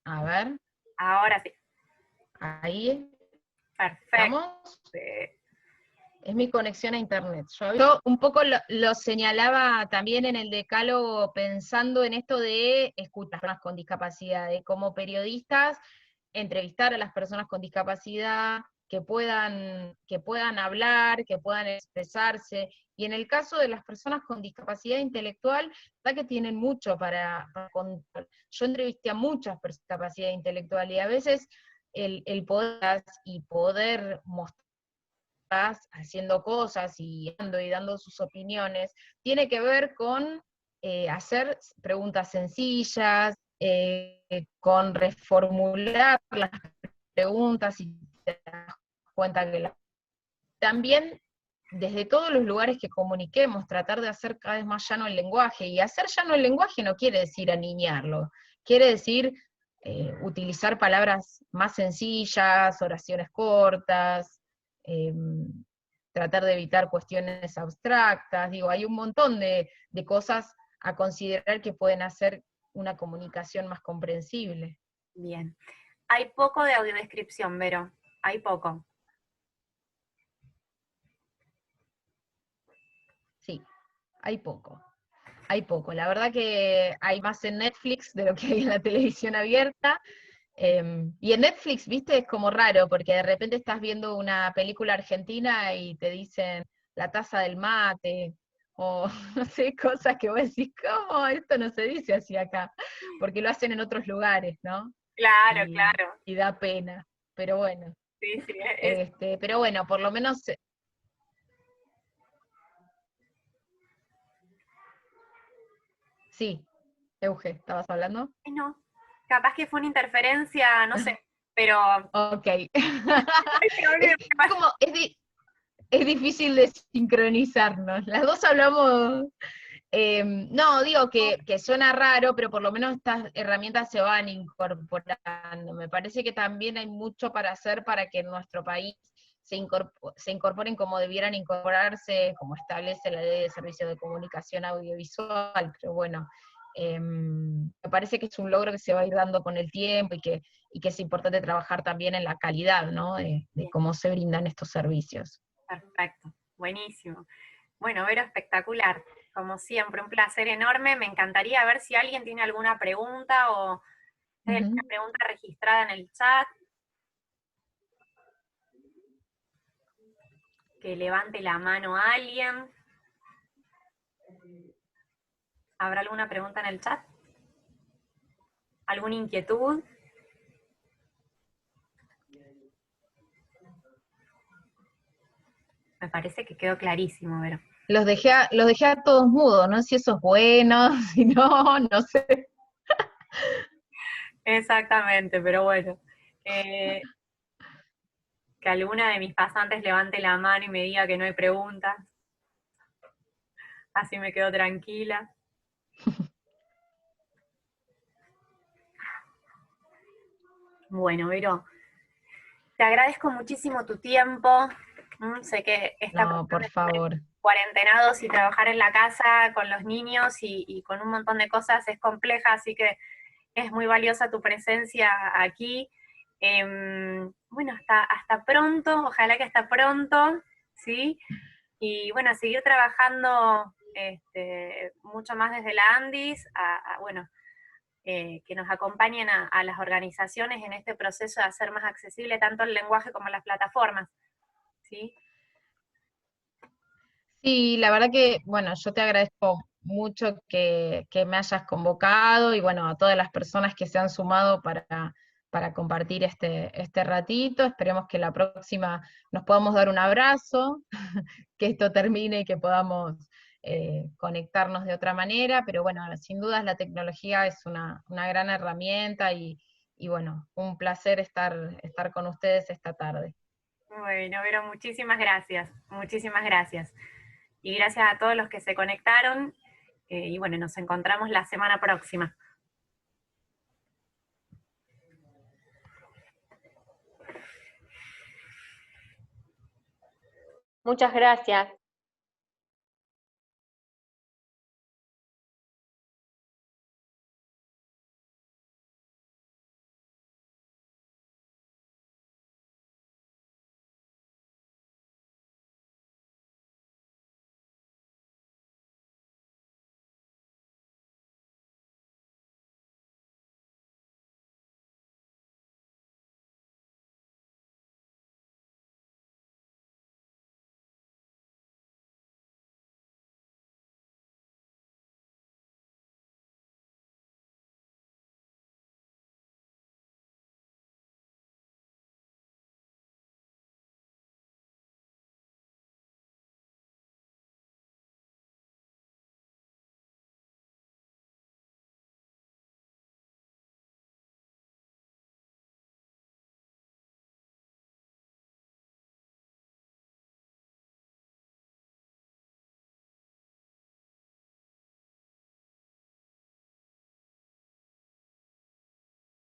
a ver, Ahora sí. ahí Perfecto. estamos. Es mi conexión a internet. Yo un poco lo señalaba también en el decálogo pensando en esto de escuchar a las personas con discapacidad, de como periodistas entrevistar a las personas con discapacidad, que puedan hablar, que puedan expresarse. Y en el caso de las personas con discapacidad intelectual, verdad que tienen mucho para contar. Yo entrevisté a muchas personas con discapacidad intelectual y a veces el poder mostrar haciendo cosas y dando sus opiniones, tiene que ver con hacer preguntas sencillas, con reformular las preguntas y te das cuenta que también desde todos los lugares que comuniquemos, tratar de hacer cada vez más llano el lenguaje, y hacer llano el lenguaje no quiere decir aniñarlo, quiere decir utilizar palabras más sencillas, oraciones cortas, eh, tratar de evitar cuestiones abstractas, digo, hay un montón de cosas a considerar que pueden hacer una comunicación más comprensible. Bien. Hay poco de audiodescripción, Vero. Hay poco. Sí, hay poco. Hay poco. La verdad que hay más en Netflix de lo que hay en la televisión abierta. Y en Netflix, viste, es como raro, porque de repente estás viendo una película argentina y te dicen la taza del mate, o no sé, cosas que vos decís, ¿cómo? Esto no se dice así acá, porque lo hacen en otros lugares, ¿no? Claro, claro. Y da pena. Pero bueno, Sí, sí, pero bueno, por lo menos. Sí, Euge, ¿estabas hablando? no. Capaz que fue una interferencia, no sé. pero Ok. hay Es problemas. como, es difícil de sincronizarnos. Las dos hablamos. No, digo que suena raro, pero por lo menos estas herramientas se van incorporando. Me parece que también hay mucho para hacer para que en nuestro país se incorporen como debieran incorporarse, como establece la Ley de Servicios de Comunicación Audiovisual, pero bueno, me parece que es un logro que se va a ir dando con el tiempo y que es importante trabajar también en la calidad, ¿no? De cómo se brindan estos servicios. Perfecto, buenísimo. Bueno, Vero, espectacular. Como siempre, un placer enorme. Me encantaría ver si alguien tiene alguna pregunta o hay alguna pregunta registrada en el chat. Que levante la mano a alguien. ¿Habrá alguna pregunta en el chat? ¿Alguna inquietud? Me parece que quedó clarísimo, Vero. Los dejé a todos mudos, no sé si eso es bueno, si no, no sé. Exactamente, pero bueno. Que alguna de mis pasantes levante la mano y me diga que no hay preguntas. Así me quedo tranquila. Bueno, Vero, te agradezco muchísimo tu tiempo. Sé que esta No, cuestión por de estar favor. cuarentenados y trabajar en la casa con los niños y con un montón de cosas es compleja, así que es muy valiosa tu presencia aquí. Bueno, hasta pronto, ojalá que hasta pronto, ¿sí? Y bueno, a seguir trabajando mucho más desde la Andis, bueno, que nos acompañen a las organizaciones en este proceso de hacer más accesible tanto el lenguaje como las plataformas, ¿sí? Sí, la verdad que, bueno, yo te agradezco mucho que me hayas convocado y bueno, a todas las personas que se han sumado para compartir este ratito. Esperemos que la próxima nos podamos dar un abrazo, que esto termine y que podamos conectarnos de otra manera, pero bueno, sin dudas la tecnología es una gran herramienta y bueno, un placer estar con ustedes esta tarde. Bueno, Vero, muchísimas gracias, muchísimas gracias. Y gracias a todos los que se conectaron. Y bueno, nos encontramos la semana próxima. Muchas gracias.